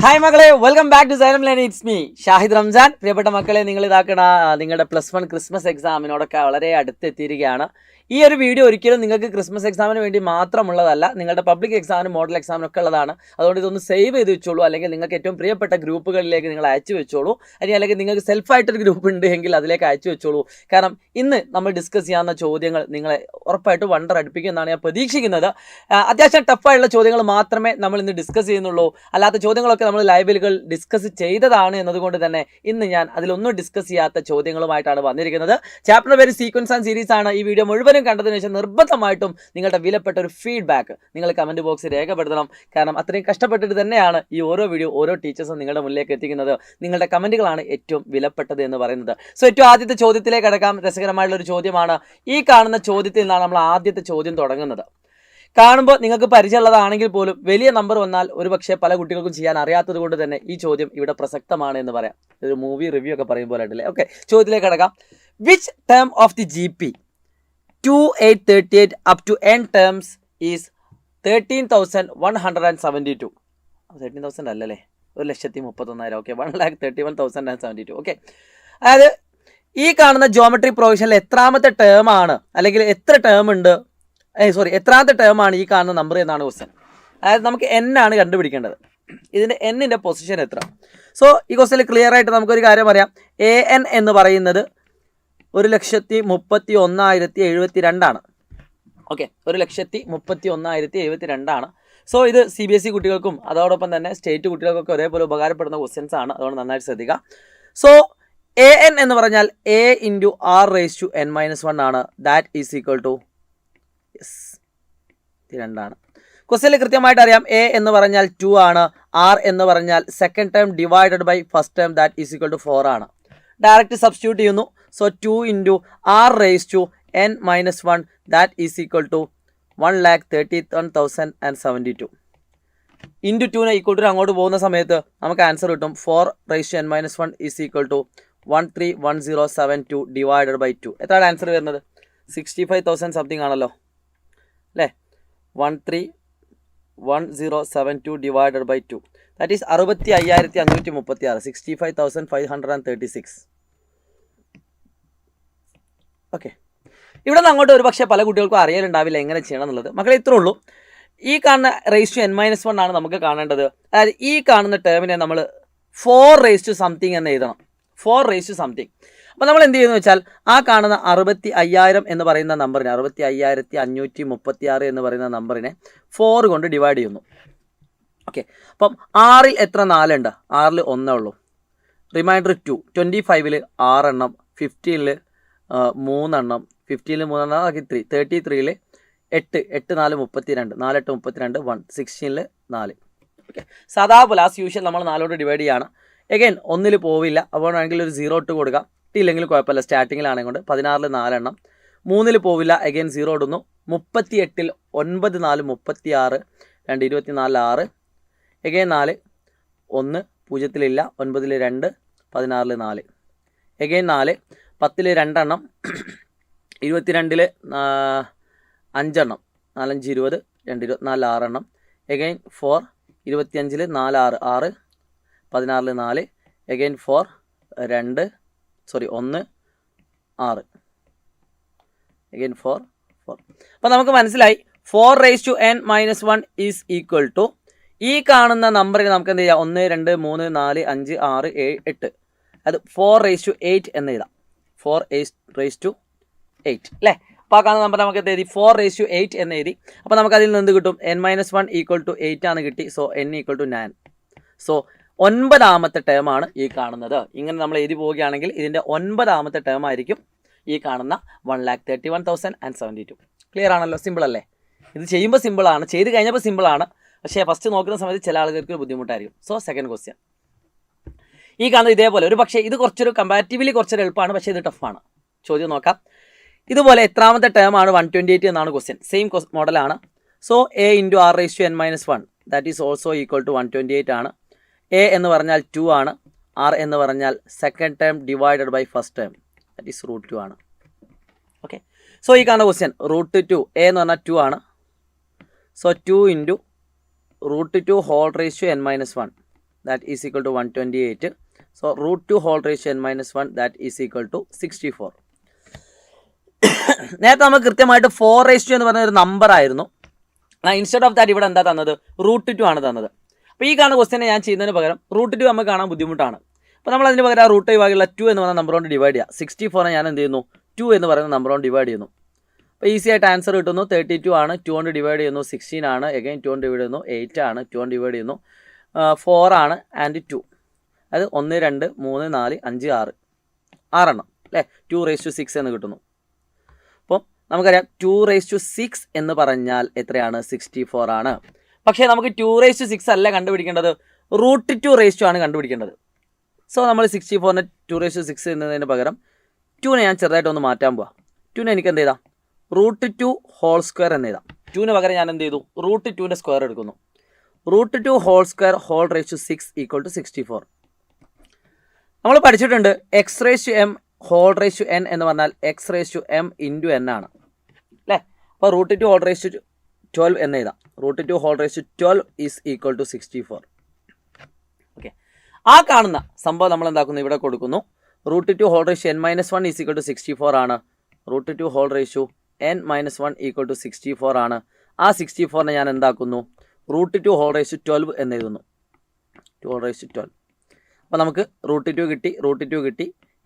Hi മക്കളെ, welcome back to Xylem learn. It's me Shahid Ramzan. പ്രിയപ്പെട്ട മക്കളെ, നിങ്ങൾ ഇതാക്കണ നിങ്ങളുടെ +1 ക്രിസ്മസ് എക്സാമിനോടൊക്കെ വളരെ അടുത്തെത്തിയിരിക്കുകയാണ്. ഈ ഒരു വീഡിയോ ഒരിക്കലും നിങ്ങൾക്ക് ക്രിസ്മസ് എക്സാമിന് വേണ്ടി മാത്രമുള്ളതല്ല, നിങ്ങളുടെ പബ്ലിക് എക്സാമിനും മോഡൽ എക്സാമിനൊക്കെ ഉള്ളതാണ്. അതുകൊണ്ട് ഇതൊന്ന് സേവ് ചെയ്ത് വെച്ചോളൂ, അല്ലെങ്കിൽ നിങ്ങൾക്ക് ഏറ്റവും പ്രിയപ്പെട്ട ഗ്രൂപ്പുകളിലേക്ക് നിങ്ങൾ അയച്ചു വെച്ചോളൂ. അല്ലെങ്കിൽ നിങ്ങൾക്ക് സെൽഫായിട്ടൊരു ഗ്രൂപ്പ് ഉണ്ട് എങ്കിൽ അതിലേക്ക് അയച്ചു വെച്ചോളൂ. കാരണം ഇന്ന് നമ്മൾ ഡിസ്കസ് ചെയ്യാവുന്ന ചോദ്യങ്ങൾ നിങ്ങളെ ഉറപ്പായിട്ട് വണ്ടർ അടുപ്പിക്കും എന്നാണ് ഞാൻ പ്രതീക്ഷിക്കുന്നത്. അത്യാവശ്യം ടഫായിട്ടുള്ള ചോദ്യങ്ങൾ മാത്രമേ നമ്മൾ ഇന്ന് ഡിസ്കസ് ചെയ്യുന്നുള്ളൂ. അല്ലാത്ത ചോദ്യങ്ങളൊക്കെ നമ്മൾ ലൈബ്രറികൾ ഡിസ്കസ് ചെയ്തതാണ് എന്നതുകൊണ്ട് തന്നെ ഇന്ന് ഞാൻ അതിലൊന്നും ഡിസ്കസ് ചെയ്യാത്ത ചോദ്യങ്ങളുമായിട്ടാണ് വന്നിരിക്കുന്നത്. ചാപ്റ്ററിന്റെ പേര് സീക്വൻസ് ആൻഡ് സീരീസ് ആണ്. ഈ വീഡിയോ മുഴുവനും കണ്ടതിന് ശേഷം നിർബന്ധമായിട്ടും നിങ്ങളുടെ വിലപ്പെട്ട ഒരു ഫീഡ്ബാക്ക് നിങ്ങൾ കമന്റ് ബോക്സിൽ രേഖപ്പെടുത്തണം. കാരണം അത്രയും കഷ്ടപ്പെട്ടിട്ട് തന്നെയാണ് ഈ ഓരോ വീഡിയോ ഓരോ ടീച്ചേഴ്സും നിങ്ങളുടെ മുന്നിലേക്ക് എത്തിക്കുന്നത്. നിങ്ങളുടെ കമന്റുകളാണ് ഏറ്റവും വിലപ്പെട്ടത് എന്ന് പറയുന്നത്. സോ ഏറ്റവും ആദ്യത്തെ ചോദ്യത്തിലേക്ക് കടക്കാം. രസകരമായിട്ടുള്ള ഒരു ചോദ്യമാണ്. ഈ കാണുന്ന ചോദ്യത്തിൽ നിന്നാണ് നമ്മൾ ആദ്യത്തെ ചോദ്യം തുടങ്ങുന്നത്. കാണുമ്പോൾ നിങ്ങൾക്ക് പരിചയമുള്ളതാണെങ്കിൽ പോലും വലിയ നമ്പർ വന്നാൽ ഒരുപക്ഷെ പല കുട്ടികൾക്കും ചെയ്യാൻ അറിയാത്തത് കൊണ്ട് തന്നെ ഈ ചോദ്യം ഇവിടെ പ്രസക്തമാണ് എന്ന് പറയാം. ഒരു മൂവി റിവ്യൂ ഒക്കെ പറയും പോലെ ആയിട്ടില്ലേ. ഓക്കെ, ചോദ്യത്തിലേക്ക് കിടക്കാം. Which term of the GP 2838 up to n terms is 13,172? 13,000 അല്ലല്ലേ, 1,31,000. ഓക്കെ, 1,31,072. ഓക്കെ, അതായത് ഈ കാണുന്ന ജോമെട്രി പ്രൊവിഷനിൽ എത്രാമത്തെ ടേം ആണ്, അല്ലെങ്കിൽ എത്ര ടേം ഉണ്ട്, എത്രാമത്തെ ടേം ആണ് ഈ കാണുന്ന നമ്പർ എന്നാണ് ക്വസ്റ്റ്യൻ. അതായത് നമുക്ക് n ആണ് കണ്ടുപിടിക്കേണ്ടത്. ഇതിൻ്റെ n-ന്റെ പൊസിഷൻ എത്ര? സോ ഈ ക്വസ്റ്റ്യനിൽ ക്ലിയർ ആയിട്ട് നമുക്കൊരു കാര്യം പറയാം. an എന്ന് പറയുന്നത് 1,31,072 ആണ്. ഓക്കെ, 1,31,072 ആണ്. സോ ഇത് CBSE കുട്ടികൾക്കും അതോടൊപ്പം തന്നെ സ്റ്റേറ്റ് കുട്ടികൾക്കൊക്കെ ഒരേപോലെ ഉപകാരപ്പെടുന്ന ക്വസ്റ്റ്യൻസ് ആണ്. അതുകൊണ്ട് നന്നായിട്ട് ശ്രദ്ധിക്കുക. സോ an എന്ന് പറഞ്ഞാൽ a × r⁻n−1 ആണ്. ദാറ്റ് ഈസ് ഈക്വൽ ടു 2 ആണ്. ക്വസ്റ്റ്യനിൽ കൃത്യമായിട്ട് അറിയാം. a എന്ന് പറഞ്ഞാൽ 2 ആണ്. r എന്ന് പറഞ്ഞാൽ second term divided by first term, that is equal to 4 ആണ്. ഡയറക്റ്റ് സബ്സ്റ്റിറ്റ്യൂട്ട് ചെയ്യുന്നു. So 2 × r⁻n−1 that is equal to 1,31,072. Into 2നെ ഈക്വൽ ടു അങ്ങോട്ട് പോകുന്ന സമയത്ത് നമുക്ക് ആൻസർ കിട്ടും. 4⁻n−1 is equal to 131072 divided by 2. എത്രയാണ് ആൻസർ വരുന്നത്? 65,000 സംതിങ് ആണല്ലോ അല്ലേ. 131072 divided by 2 that is 65,536. 65,536. Okay, ഇവിടെ നിന്ന് അങ്ങോട്ട് ഒരു പക്ഷേ പല കുട്ടികൾക്കും അറിയലുണ്ടാവില്ല എങ്ങനെ ചെയ്യണം എന്നുള്ളത്. മക്കളെ ഇത്രേ ഉള്ളൂ. ഈ കാണുന്ന ⁻n−1 ആണ് നമുക്ക് കാണേണ്ടത്. അതായത് ഈ കാണുന്ന ടേമിനെ നമ്മൾ 4⁻something എന്ന് എഴുതണം. 4⁻something. അപ്പോൾ നമ്മൾ എന്ത് ചെയ്യുന്നു വെച്ചാൽ ആ കാണുന്ന 65,000 എന്ന് പറയുന്ന നമ്പറിനെ, 65,536 എന്ന് പറയുന്ന നമ്പറിനെ 4 കൊണ്ട് ഡിവൈഡ് ചെയ്യുന്നു. ഓക്കെ, അപ്പം 6-ൽ എത്ര 4 ഉണ്ട്? 6-ൽ 1 ഉള്ളൂ. റിമൈൻഡർ 2. 25-ൽ 6 എണ്ണം, 15-ൽ 3 എണ്ണം, 15-ൽ 3 എണ്ണം ആക്കി 3. 33-ൽ 8, 8 4 32, 4 8 32, 1. 16-ൽ 4. ഓക്കെ, സാധാ പോലെ ആസ് യൂഷ്വൽ നമ്മൾ 4 കൊണ്ട് ഡിവൈഡ് ചെയ്യാണ്. എഗൈൻ 1-ൽ പോവില്ല, അപ്പോൾ വേണമെങ്കിൽ ഒരു 0 ഇട്ട് കൊടുക്കാം. ഇല്ലെങ്കിൽ കുഴപ്പമില്ല, സ്റ്റാർട്ടിങ്ങിലാണെങ്കിൽ കൊണ്ട്. 16-ൽ 4 എണ്ണം, 3-ൽ പോവില്ല, എഗൈൻ 0 ഇടുന്നു. 38-ൽ 9 4 36, 2 24 6, എഗൈൻ 4, 1 0-ൽ 9-ൽ 2, 16-ൽ 4, എഗൈൻ 4, 10-ൽ 2 എണ്ണം, 22-ൽ 5 എണ്ണം, 4 5 20, 2 24 6 എണ്ണം, എഗൈൻ 4, 25-ൽ 4 6 6, 16-ൽ 4, എഗൈൻ 4 1 6, എഗൈൻ 4 4. അപ്പോൾ നമുക്ക് മനസ്സിലായി 4⁻n−1 ഈസ് ഈക്വൽ ടു ഈ കാണുന്ന നമ്പറിന് നമുക്ക് എന്ത് ചെയ്യാം? 1 2 3 4 5 6 7 8. അത് 4⁸ എന്ന് എഴുതാം. 4⁸8 അല്ലേ. അപ്പോൾ ആ കാണുന്ന നമ്പർ നമുക്ക് എന്ത് എഴുതി? 4⁸8 എന്ന് എഴുതി. അപ്പോൾ നമുക്ക് അതിൽ നിന്ന് എന്ത് കിട്ടും? n-1 ഈക്വൽ ടു 8 ആണ് കിട്ടി. So n equal to 9. So 9ാമത്തെ ടേം ആണ് ഈ കാണുന്നത്. ഇങ്ങനെ നമ്മൾ എഴുതി പോവുകയാണെങ്കിൽ ഇതിൻ്റെ 9ാമത്തെ ടേം ആയിരിക്കും ഈ കാണുന്ന 1,31,072. ക്ലിയർ ആണല്ലോ? സിമ്പിൾ അല്ലേ? ഇത് ചെയ്യുമ്പോൾ സിമ്പിളാണ്, ചെയ്ത് കഴിഞ്ഞപ്പോൾ സിമ്പിളാണ്. പക്ഷേ ഫസ്റ്റ് നോക്കുന്ന സമയത്ത് ചില ആളുകൾക്ക് ബുദ്ധിമുട്ടായിരിക്കും. സോ സെക്കൻഡ് ക്വസ്റ്റ്യൻ ഈ കാണുന്നത് ഇതേപോലെ. ഒരു പക്ഷേ ഇത് കുറച്ചൊരു കമ്പാരിറ്റീവ്ലി കുറച്ചൊരു എളുപ്പമാണ്, പക്ഷേ ഇത് ടഫാണ്. ചോദ്യം നോക്കാം. ഇതുപോലെ എത്രാമത്തെ ടേം ആണ് 128 എന്നാണ് ക്വസ്റ്റ്യൻ. സെയിം മോഡലാണ്. So a × r⁻n−1 that is also equal to 128 ആണ്. a എന്ന് പറഞ്ഞാൽ 2 ആണ്. r എന്ന് പറഞ്ഞാൽ second term divided by first term, that is √2 ആണ്. ഓക്കെ, സോ ഈ കാണുന്ന ക്വസ്റ്റ്യൻ √2, a എന്ന് പറഞ്ഞാൽ 2 ആണ്. So 2 × √2 whole raised to n minus 1. that is equal to 128. So root 2 whole raised to n minus 1 that is equal to 64. നേരത്തെ നമുക്ക് കൃത്യമായിട്ട് 4 raised to എന്ന് പറഞ്ഞ ഒരു നമ്പർ ആയിരുന്നു. ഇൻസ്റ്റെഡ് ഓഫ് ദാറ്റ് ഇവിടെ എന്താ തന്നത്? റൂട്ട് 2 ആണ് തന്നത്. അപ്പോൾ ഈ കാണുന്ന ക്വസ്റ്റ്യനെ ഞാൻ ചെയ്യുന്നതിന് പകരം റൂട്ട് 2 നമുക്ക് കാണാൻ ബുദ്ധിമുട്ടാണ്. അപ്പോൾ നമ്മൾ അതിന് പകരം ആ റൂട്ട് 2 ഭാഗമുള്ള 2 എന്ന് പറഞ്ഞ നമ്പർ കൊണ്ട് ഡിവൈഡ് ചെയ്യുക. 64 ഞാൻ എന്ത് ചെയ്യുന്നു? 2 എന്ന് പറയുന്ന നമ്പർ കൊണ്ട് ഡിവൈഡ് ചെയ്യുന്നു. അപ്പോൾ ഈസി ആയിട്ട് ആൻസർ കിട്ടുന്നു. 32 ആണ്. 2 കൊണ്ട് ഡിവൈഡ് ചെയ്യുന്നു. 16 ആണ്. എഗൈൻ 2 കൊണ്ട് ഡിവൈഡ് ചെയ്യുന്നു. 8 ആണ്. 2 കൊണ്ട് ഡിവൈഡ് ചെയ്യുന്നു. 4 ആണ് ആൻഡ് 2. അത് 1 2 3 4 5 6 6 അല്ലേ? 2 raised to 6 എന്ന് കിട്ടുന്നു. അപ്പോൾ നമുക്കറിയാം 2 raised to 6 എന്ന് പറഞ്ഞാൽ എത്രയാണ്? 64 ആണ്. പക്ഷേ നമുക്ക് 2 raised to 6 അല്ല കണ്ടുപിടിക്കേണ്ടത്, റൂട്ട് 2 raised to ആണ് കണ്ടുപിടിക്കേണ്ടത്. സോ നമ്മൾ 64നെ 2 raised to 6 എന്നതിന് പകരം 2നെ ഞാൻ ചെറുതായിട്ടൊന്ന് മാറ്റാൻ പോവാം. 2നെ എനിക്ക് എന്ത് ചെയ്താം? റൂട്ട് 2 ഹോൾ സ്ക്വയർ എന്ന് എഴുതാം. 2ന് പകരം ഞാൻ എന്ത് ചെയ്തു? റൂട്ട് 2ൻ്റെ സ്ക്വയർ എടുക്കുന്നു. Root 2 whole square whole raised to 6 equal to 64. നമ്മൾ പഠിച്ചിട്ടുണ്ട് x raised to m whole raised to n എന്ന് പറഞ്ഞാൽ x raised to m into n ആണ് അല്ലേ? അപ്പോൾ റൂട്ട് 2 ഹോൾ raised to 12 എന്ന് എഴുതാം. Root 2 whole raised to 12 is equal to 64. Okay, ആ കാണുന്ന സംഭവം നമ്മൾ എന്താക്കുന്നു? ഇവിടെ കൊടുക്കുന്നു. Root 2 whole raised to n minus 1 is equal to 64 ആണ്. Root 2 whole raised to n minus 1 equal to 64 ആണ്. ആ 64നെ ഞാൻ എന്താക്കുന്നു? റൂട്ട് 2 ഹോൾ raised to 12 എന്ന് എഴുതുന്നു. 2 ഹോൾ raised to 12. അപ്പോൾ നമുക്ക് റൂട്ട് 2 കിട്ടി, റൂട്ട് 2 കിട്ടി.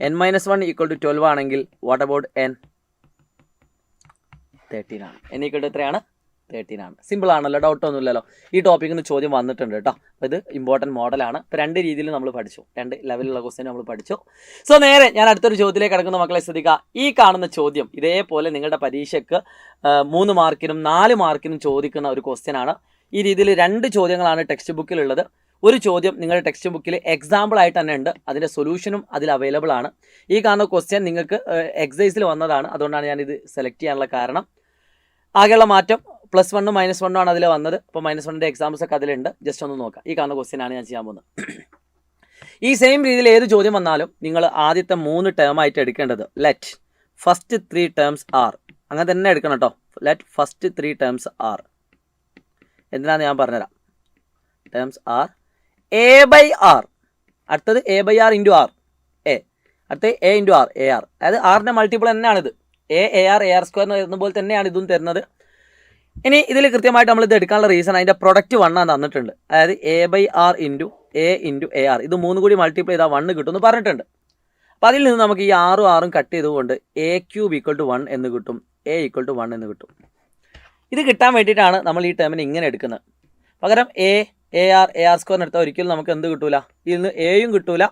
n മൈനസ് 1 ഈക്വൽ ടു 12 ആണെങ്കിൽ വാട്ട് അബൌട്ട് n? 13 ആണ്. n ഈക്വൽ ടു എത്രയാണ്? 13 ആണ്. സിമ്പിൾ ആണല്ലോ, ഡൗട്ടൊന്നുമില്ലല്ലോ. ഈ ടോപ്പിക്കിൽ നിന്ന് ചോദ്യം വന്നിട്ടുണ്ട് കേട്ടോ. അപ്പോൾ ഇത് ഇമ്പോർട്ടൻറ്റ് മോഡലാണ്. ഇപ്പോൾ 2 രീതിയിൽ നമ്മൾ പഠിച്ചു, 2 ലെവലിലുള്ള ക്വസ്റ്റ്യൻ നമ്മൾ പഠിച്ചു. സോ നേരെ ഞാൻ അടുത്തൊരു ചോദ്യത്തിലേക്ക് കിടക്കുന്ന മക്കളെ ശ്രദ്ധിക്കുക. ഈ കാണുന്ന ചോദ്യം ഇതേപോലെ നിങ്ങളുടെ പരീക്ഷയ്ക്ക് 3 മാർക്കിനും 4 മാർക്കിനും ചോദിക്കുന്ന ഒരു ക്വസ്റ്റ്യൻ ആണ്. ഈ രീതിയിൽ 2 ചോദ്യങ്ങളാണ് ടെക്സ്റ്റ് ബുക്കിലുള്ളത്. ഒരു ചോദ്യം നിങ്ങളുടെ ടെക്സ്റ്റ് ബുക്കിൽ എക്സാമ്പിൾ ആയിട്ട് തന്നെ ഉണ്ട്, അതിൻ്റെ സൊല്യൂഷനും അതിൽ അവൈലബിൾ ആണ്. ഈ കാണുന്ന ക്വസ്റ്റ്യൻ നിങ്ങൾക്ക് എക്സൈസിൽ വന്നതാണ്, അതുകൊണ്ടാണ് ഞാനിത് സെലക്ട് ചെയ്യാനുള്ള കാരണം. ആകെയുള്ള മാറ്റം +1 -1 ആണ് അതിൽ വന്നത്. അപ്പോൾ -1ൻ്റെ എക്സാമ്പിൾസ് ഒക്കെ അതിലുണ്ട്. ജസ്റ്റ് ഒന്ന് നോക്കാം. ഈ കാണുന്ന ക്വസ്റ്റ്യൻ ആണ് ഞാൻ ചെയ്യാൻ പോകുന്നത്. ഈ സെയിം രീതിയിൽ ഏത് ചോദ്യം വന്നാലും നിങ്ങൾ ആദ്യത്തെ 3 ടേം ആയിട്ട് എടുക്കേണ്ടത് ലെറ്റ് ഫസ്റ്റ് 3 ടേംസ് ആർ, അങ്ങനെ തന്നെ എടുക്കണം കേട്ടോ. Let first 3 terms are. എന്തിനാണെന്ന് ഞാൻ പറഞ്ഞുതരാം. Terms are a by r, അടുത്തത് a by r into r a, അടുത്തത് a into r a r. അതായത് ആറിൻ്റെ മൾട്ടിപ്പിൾ തന്നെയാണിത്. എ ആർ സ്ക്വയർ എന്ന് എഴുതുന്ന പോലെ തന്നെയാണ് ഇതും തരുന്നത്. ഇനി ഇതിൽ കൃത്യമായിട്ട് നമ്മളിത് എടുക്കാനുള്ള റീസൺ അതിൻ്റെ പ്രൊഡക്റ്റ് 1 ആണ് തന്നിട്ടുണ്ട്. അതായത് a by r into a r, ഇത് 3 കൂടി മൾട്ടിപ്ലൈ ചെയ്താൽ 1 കിട്ടുമെന്ന് പറഞ്ഞിട്ടുണ്ട്. അപ്പോൾ അതിൽ നിന്ന് നമുക്ക് ഈ 6 കട്ട് ചെയ്തുകൊണ്ട് എ ക്യൂബ് ഈക്വൽ ടു 1 എന്ന് കിട്ടും, എ ഈക്വൽ ടു 1 എന്ന് കിട്ടും. ഇത് കിട്ടാൻ വേണ്ടിയിട്ടാണ് നമ്മൾ ഈ ടേമിനെ ഇങ്ങനെ എടുക്കുന്നത്. പകരം എ ആർ സ്ക്വയറിന് എടുത്താൽ ഒരിക്കലും നമുക്ക് എന്ത് കിട്ടൂല? ഇതിൽ നിന്ന് എയും കിട്ടൂല,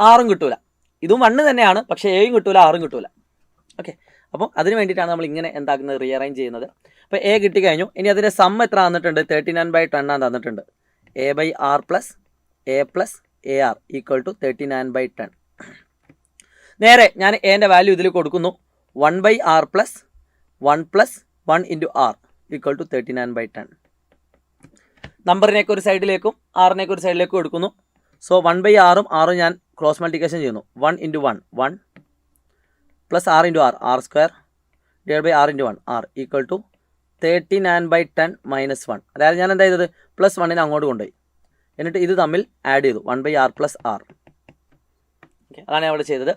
ആറും കിട്ടൂല. ഇതും 1 തന്നെയാണ്, പക്ഷേ എയും കിട്ടൂല, ആറും കിട്ടൂല. ഓക്കെ, അപ്പോൾ അതിന് വേണ്ടിയിട്ടാണ് നമ്മൾ ഇങ്ങനെ എന്താക്കുന്നത്? റീഅറേഞ്ച് ചെയ്യുന്നത്. അപ്പോൾ എ കിട്ടിക്കഴിഞ്ഞു. ഇനി അതിൻ്റെ സം എത്ര തന്നിട്ടുണ്ട്? 39/10 ആണ് തന്നിട്ടുണ്ട്. A by r plus a r equal to 39/10. നേരെ ഞാൻ എൻ്റെ വാല്യൂ ഇതിൽ കൊടുക്കുന്നു. 1/r plus 1 into r equal to 39/10. നമ്പറിനെയൊക്കെ ഒരു സൈഡിലേക്കും ആറിനെയൊക്കെ ഒരു സൈഡിലേക്കും എടുക്കുന്നു. സോ 1/r ആറും ഞാൻ ക്രോസ് മൾട്ടിപ്ലിക്കേഷൻ ചെയ്യുന്നു. 1 into 1 plus r into r square divide by r into 1 r equal to 39/10 minus 1. അതായത് ഞാൻ എന്താ ചെയ്തത്? +1നെ അങ്ങോട്ട് കൊണ്ടുപോയി, എന്നിട്ട് ഇത് തമ്മിൽ ആഡ് ചെയ്തു. 1/r plus R. ഓക്കെ, അതാണ് ഞാൻ അവിടെ ചെയ്തത്.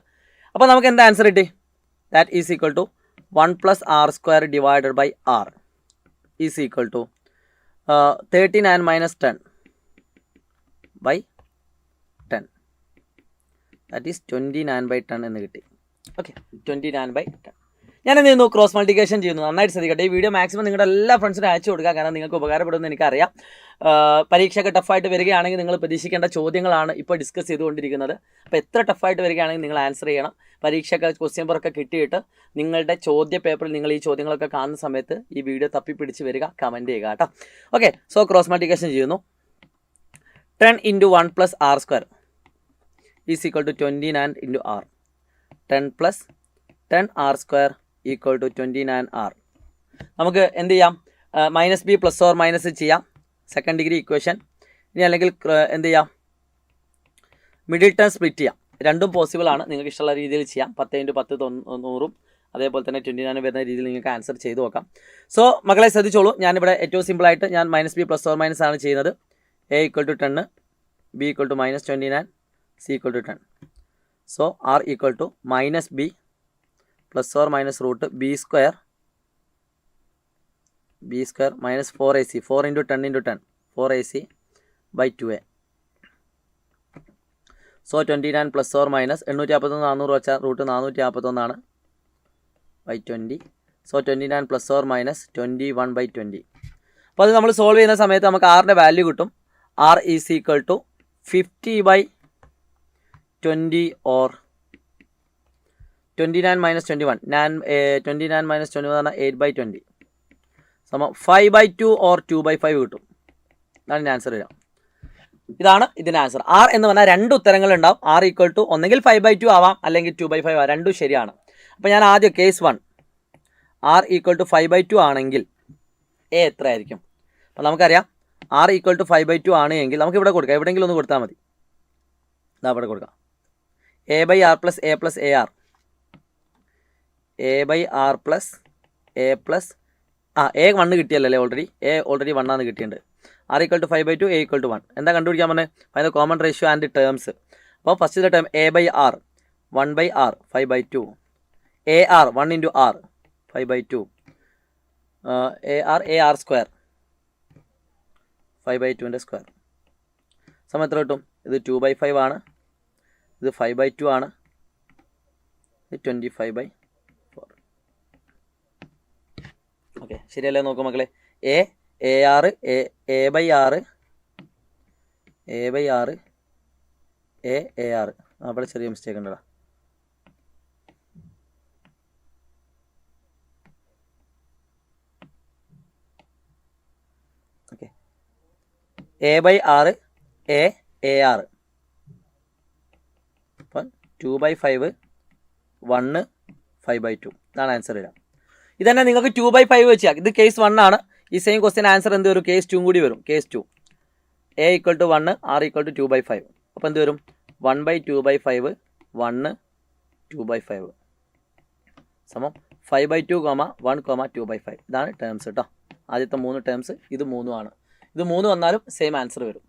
അപ്പോൾ നമുക്ക് എന്താ ആൻസർ കിട്ടി? That is equal to 1 + r square divided by r is equal to 39 - 10 by 10. That is 29/10 എന്ന് കിട്ടി. ഓക്കെ, 29/10. ഞാൻ എന്ത് ചെയ്യുന്നു? ക്രോസ് മൾട്ടിപ്ലിക്കേഷൻ ചെയ്യുന്നു. നന്നായിട്ട് ശ്രദ്ധിക്കട്ടെ. ഈ വീഡിയോ മാക്സിമം നിങ്ങളുടെ എല്ലാ ഫ്രണ്ട്സിനും അയച്ചു കൊടുക്കുക, കാരണം നിങ്ങൾക്ക് ഉപകാരപ്പെടുമെന്ന് എനിക്കറിയാം. പരീക്ഷയൊക്കെ ടഫായിട്ട് വരികയാണെങ്കിൽ നിങ്ങൾ പ്രതീക്ഷിക്കേണ്ട ചോദ്യങ്ങളാണ് ഇപ്പോൾ ഡിസ്കസ് ചെയ്തുകൊണ്ടിരിക്കുന്നത്. അപ്പോൾ എത്ര ടഫായിട്ട് വരികയാണെങ്കിൽ നിങ്ങൾ ആൻസർ ചെയ്യണം. പരീക്ഷയൊക്കെ ക്വസ്റ്റ്യൻ പേപ്പറൊക്കെ കിട്ടിയിട്ട് നിങ്ങളുടെ ചോദ്യ പേപ്പറിൽ നിങ്ങൾ ഈ ചോദ്യങ്ങളൊക്കെ കാണുന്ന സമയത്ത് ഈ വീഡിയോ തപ്പിപ്പിടിച്ച് വരിക, കമൻറ്റ് ചെയ്യുക കേട്ടോ. ഓക്കെ, സോ ക്രോസ് മൾട്ടിപ്ലിക്കേഷൻ ചെയ്യുന്നു. 10 into 1 + r square is equal to 29 into r. 10 + 10r square equal to 29r. നമുക്ക് എന്ത് ചെയ്യാം? -b പ്ലസ് ഓർ മൈനസ് ചെയ്യാം, സെക്കൻഡ് ഡിഗ്രി ഇക്വേഷൻ. ഇനി അല്ലെങ്കിൽ എന്ത് ചെയ്യാം? മിഡിൽ ടേം സ്പ്ലിറ്റ് ചെയ്യാം. രണ്ടും പോസിബിൾ ആണ്, നിങ്ങൾക്ക് ഇഷ്ടമുള്ള രീതിയിൽ ചെയ്യാം. 10 × 10 100ഉം അതേപോലെ തന്നെ 29 വരുന്ന രീതിയിൽ നിങ്ങൾക്ക് ആൻസർ ചെയ്ത് നോക്കാം. സോ മക്കളെ ശ്രദ്ധിച്ചോളൂ, ഞാനിവിടെ ഏറ്റവും സിമ്പിളായിട്ട് ഞാൻ -b പ്ലസ് ഓർ മൈനസ് ആണ് ചെയ്യുന്നത്. A equal to 10, B equal to minus 29, C equal to 10. So R equal to minus B plus or minus root B square minus 4AC, 4 into 10 into 10, 4AC by 2A. So 29 plus or minus 851 400 വെച്ചാൽ root 451 by 20. So 29 plus or minus 21 by 20. അപ്പോൾ അത് നമ്മൾ solve ചെയ്യുന്ന സമയത്ത് നമുക്ക് ആറിൻ്റെ value കിട്ടും. R is equal to 50 by 20 or 29 minus 21. 29 minus 21 പറഞ്ഞാൽ 8 by 20. സമം 5 by 2 or 2 by 5 കിട്ടും. ഇതാണ് ഇതിൻ്റെ ആൻസർ വരിക. ഇതാണ് ഇതിൻ്റെ ആൻസർ. R എന്ന് പറഞ്ഞാൽ രണ്ട് ഉത്തരങ്ങളുണ്ടാവും. R ഈക്വൽ ടു ഒന്നെങ്കിൽ 5 by 2 ആവാം, അല്ലെങ്കിൽ 2 by 5 ആവാം. രണ്ടും ശരിയാണ്. അപ്പോൾ ഞാൻ ആദ്യം case 1 R equal to 5 by 2 ആണെങ്കിൽ A എത്ര ആയിരിക്കും? അപ്പോൾ നമുക്കറിയാം R ഈക്വൽ ടു 5 by 2 ആണ് എങ്കിൽ നമുക്ക് ഇവിടെ കൊടുക്കാം. എവിടെയെങ്കിലും ഒന്ന് കൊടുത്താൽ മതി. ഇതാ ഇവിടെ കൊടുക്കാം. A by R plus A plus AR. A by R plus A plus A 1 കിട്ടിയല്ലേ ഓൾറെഡി. A ഓൾറെഡി 1 ആണ് കിട്ടിയിട്ടുണ്ട്. R equal to 5 by 2, A equal to 1. എന്താ കണ്ടുപിടിക്കാൻ പറഞ്ഞത്? അതിന് കോമൺ റേഷ്യോ ആൻഡ് ടേംസ്. അപ്പോൾ first term A by R 1 by R 5 by 2. AR 1 into R 5 by 2. AR square 5 by 2ൻ്റെ square. സമയം എത്ര കിട്ടും? ഇത് 2 by 5 ആണ്, ഇത് 5 by 2 ആണ്, ഇത് 25 by 4. ഓക്കെ, ശരിയല്ലേ? നോക്കൂ മക്കളെ. A by R അവിടെ ചെറിയ മിസ്റ്റേക്ക് ഉണ്ടടാ. Okay, A by R AR. അപ്പം 2 by 5 1 5 by 2 ഇതാണ് ആൻസർ വരിക. ഇതന്നെ നിങ്ങൾക്ക് 2 by 5 വെച്ചാൽ ഇത് കേസ് 1 ആണ്. ഈ സെയിം ക്വസ്റ്റ്യൻ ആൻസർ എന്ത് വരും? കേസ് 2 കൂടി വരും. Case 2 A equal to 1, R equal to 2 by 5. അപ്പോൾ എന്ത് വരും? 1 by 2 by 5 1 2 by 5 സമം 5 by 2, 1, 2 by 5. ഇതാണ് ടേംസ് കേട്ടോ. ആദ്യത്തെ 3 ടേംസ് ഇത് 3 ആണ്. ഇത് 3 വന്നാലും സെയിം ആൻസർ വരും.